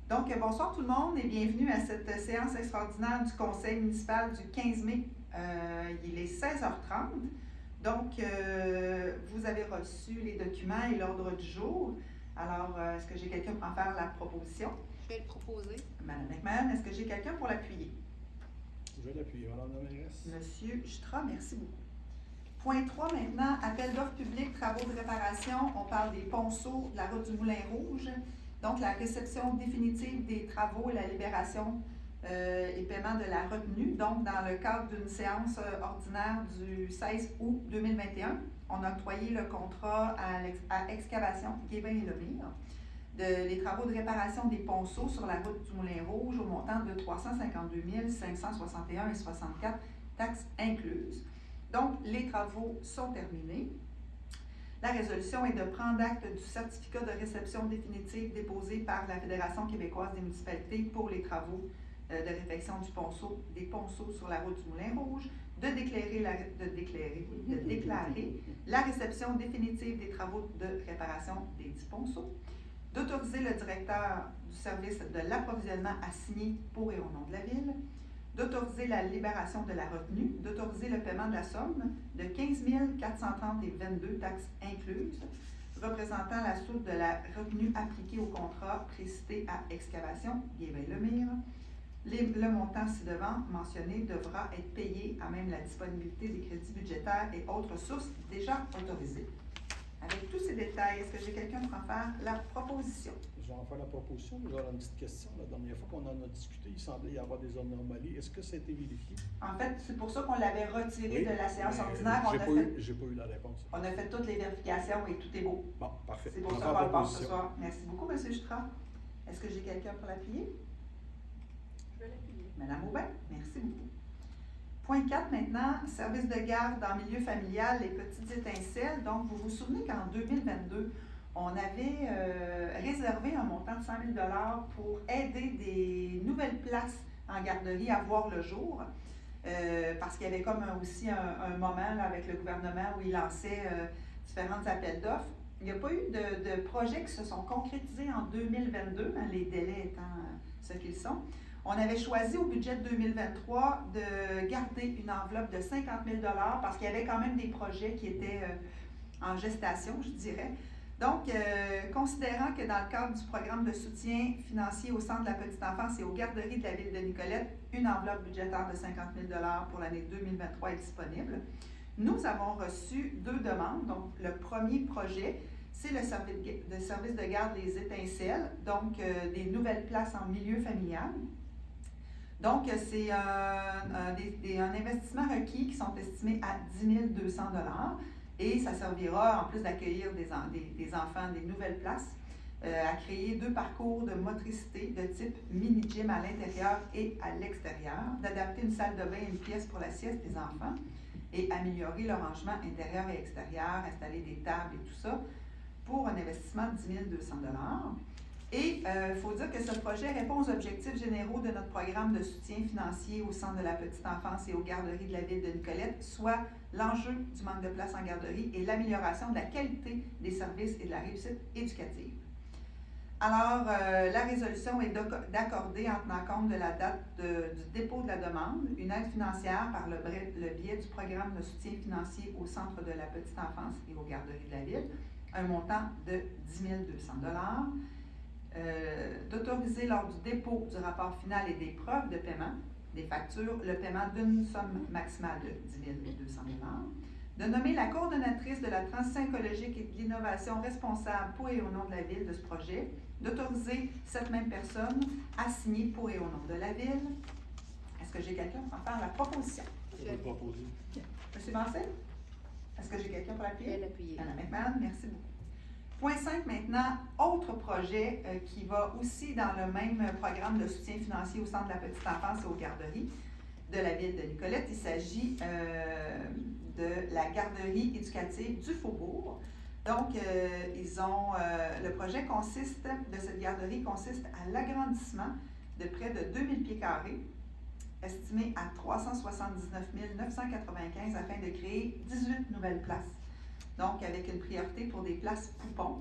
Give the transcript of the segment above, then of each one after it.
Donc, bonsoir tout le monde et bienvenue à cette séance extraordinaire du Conseil municipal du 15 mai. Il est 16h30. Donc, vous avez reçu les documents et l'ordre du jour. Alors, est-ce que j'ai quelqu'un pour en faire la proposition? Je vais le proposer. Madame McMahon, est-ce que j'ai quelqu'un pour l'appuyer? Je vais l'appuyer, Madame la mairesse. Monsieur Jutra, merci beaucoup. Point 3 maintenant, appel d'offres publiques, travaux de réparation. On parle des ponceaux de la route du Moulin Rouge. Donc, la réception définitive des travaux et la libération et paiement de la retenue. Donc, dans le cadre d'une séance ordinaire du 16 août 2021, on a octroyé le contrat à Excavation Guébin et Lemire les travaux de réparation des ponceaux sur la route du Moulin Rouge au montant de 352 561,64 taxes incluses. Donc, les travaux sont terminés. La résolution est de prendre acte du certificat de réception définitive déposé par la Fédération québécoise des municipalités pour les travaux de réfection des ponceaux sur la route du Moulin Rouge, de déclarer la réception définitive des travaux de réparation des 10 ponceaux, d'autoriser le directeur du service de l'approvisionnement à signer pour et au nom de la Ville, d'autoriser la libération de la retenue, d'autoriser le paiement de la somme de 15 430,22 taxes incluses, représentant la soute de la retenue appliquée au contrat précité à Excavation Guébin-Lemire. Le montant ci-devant mentionné devra être payé à même la disponibilité des crédits budgétaires et autres sources déjà autorisées. Avec tous ces détails, est-ce que j'ai quelqu'un pour en faire la proposition? Je vais en faire la proposition, mais j'aurais une petite question. La dernière fois qu'on en a discuté, il semblait y avoir des anomalies. Est-ce que ça a été vérifié? En fait, c'est pour ça qu'on l'avait retiré de la séance ordinaire. J'ai pas eu la réponse. On a fait toutes les vérifications et tout est beau. Bon, parfait. C'est pour ça qu'on le passe ce soir. Merci beaucoup, M. Jutra. Est-ce que j'ai quelqu'un pour l'appuyer? Je vais l'appuyer. Mme Aubin, merci beaucoup. Point 4 maintenant, service de garde en milieu familial, les petites étincelles. Donc, vous vous souvenez qu'en 2022, on avait réservé un montant de 100 000 $ pour aider des nouvelles places en garderie à voir le jour. Parce qu'il y avait comme aussi un moment là, avec le gouvernement où il lançait différents appels d'offres. Il n'y a pas eu de projets qui se sont concrétisés en 2022, hein, les délais étant ce qu'ils sont. On avait choisi au budget de 2023 de garder une enveloppe de 50 000 $ parce qu'il y avait quand même des projets qui étaient en gestation, je dirais. Donc, considérant que dans le cadre du programme de soutien financier au Centre de la petite enfance et aux garderies de la ville de Nicolette, une enveloppe budgétaire de 50 000 $ pour l'année 2023 est disponible, nous avons reçu 2 demandes. Donc, le premier projet, c'est le service de garde des étincelles, donc des nouvelles places en milieu familial. Donc, c'est un investissement requis qui sont estimés à 10 200 $ et ça servira, en plus d'accueillir des enfants, des nouvelles places, à créer 2 parcours de motricité de type mini-gym à l'intérieur et à l'extérieur, d'adapter une salle de bain et une pièce pour la sieste des enfants et améliorer le rangement intérieur et extérieur, installer des tables et tout ça, pour un investissement de 10 200 $. Et il faut dire que ce projet répond aux objectifs généraux de notre programme de soutien financier au Centre de la petite enfance et aux garderies de la ville de Nicolette, soit l'enjeu du manque de place en garderie et l'amélioration de la qualité des services et de la réussite éducative. Alors, la résolution est d'accorder, en tenant compte de la date du dépôt de la demande, une aide financière par le biais du programme de soutien financier au Centre de la petite enfance et aux garderies de la ville, un montant de 10 200 $. D'autoriser lors du dépôt du rapport final et des preuves de paiement, des factures, le paiement d'une somme maximale de 10 200 $, de nommer la coordonnatrice de la transition écologique et de l'innovation responsable pour et au nom de la Ville de ce projet, d'autoriser cette même personne à signer pour et au nom de la Ville. Est-ce que j'ai quelqu'un pour en faire la proposition? Je vais le proposer. M. Bancel? Est-ce que j'ai quelqu'un pour l'appuyer? Je vais l'appuyer. Madame McMahon, merci beaucoup. Point 5 maintenant, autre projet qui va aussi dans le même programme de soutien financier au Centre de la petite enfance et aux garderies de la ville de Nicolette. Il s'agit de la garderie éducative du Faubourg. Donc, le projet de cette garderie consiste à l'agrandissement de près de 2000 pieds carrés, estimé à 379 995 afin de créer 18 nouvelles places. Donc, avec une priorité pour des places poupons.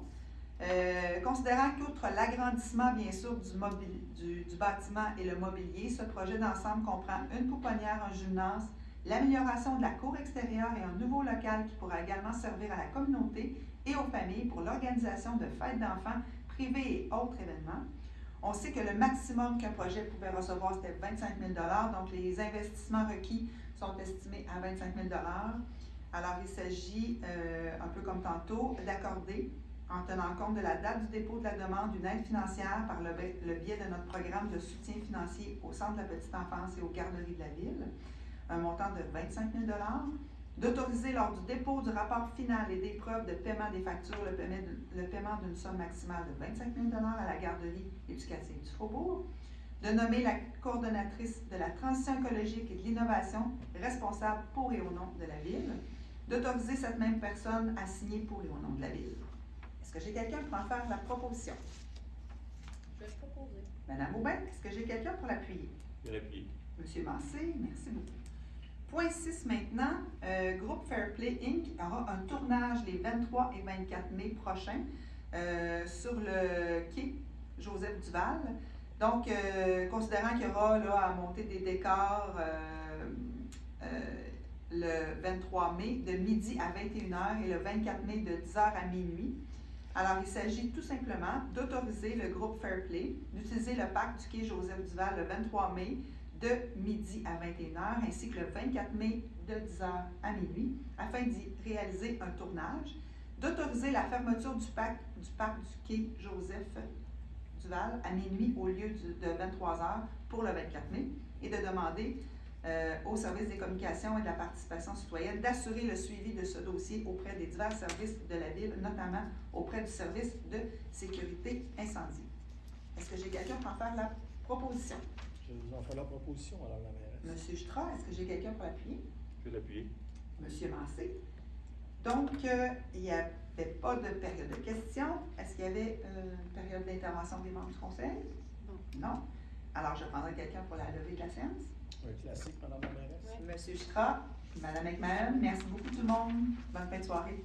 Considérant qu'outre l'agrandissement, bien sûr, du bâtiment et le mobilier, ce projet d'ensemble comprend une pouponnière, un gymnase, l'amélioration de la cour extérieure et un nouveau local qui pourra également servir à la communauté et aux familles pour l'organisation de fêtes d'enfants privées et autres événements. On sait que le maximum qu'un projet pouvait recevoir, c'était 25 000 donc les investissements requis sont estimés à 25 000 Alors, il s'agit, un peu comme tantôt, d'accorder, en tenant compte de la date du dépôt de la demande, une aide financière par le biais de notre programme de soutien financier au Centre de la petite enfance et aux garderies de la Ville, un montant de 25 000 d'autoriser lors du dépôt du rapport final et des preuves de paiement des factures le paiement d'une somme maximale de 25 000 à la garderie éducative du Faubourg, de nommer la coordonnatrice de la transition écologique et de l'innovation responsable pour et au nom de la Ville, d'autoriser cette même personne à signer pour et au nom de la Ville. Est-ce que j'ai quelqu'un pour en faire la proposition? Je vais le proposer. Madame Aubin, est-ce que j'ai quelqu'un pour l'appuyer? Je vais l'appuyer. Monsieur Massé, merci beaucoup. Point 6 maintenant, Groupe Fairplay Inc. aura un tournage les 23 et 24 mai prochains sur le quai Joseph Duval. Donc, considérant qu'il y aura là, à monter des décors le 23 mai de midi à 21h et le 24 mai de 10h à minuit. Alors, il s'agit tout simplement d'autoriser le groupe Fairplay d'utiliser le parc du quai Joseph Duval le 23 mai de midi à 21h ainsi que le 24 mai de 10h à minuit afin d'y réaliser un tournage, d'autoriser la fermeture du parc du quai Joseph Duval à minuit au lieu de 23h pour le 24 mai et de demander au service des communications et de la participation citoyenne d'assurer le suivi de ce dossier auprès des divers services de la Ville, notamment auprès du service de sécurité incendie. Est-ce que j'ai quelqu'un pour en faire la proposition? Je vous en fais la proposition, Madame la mairesse. Monsieur Jutra, est-ce que j'ai quelqu'un pour l'appuyer? Je vais l'appuyer. Monsieur Massé. Donc, il n'y avait pas de période de questions. Est-ce qu'il y avait une période d'intervention des membres du conseil? Non. Non. Alors, je prendrai quelqu'un pour la levée de la séance. Un classique, Madame la mairesse. Oui. Monsieur Jutra, Madame McMahon, merci beaucoup tout le monde. Bonne fin de soirée.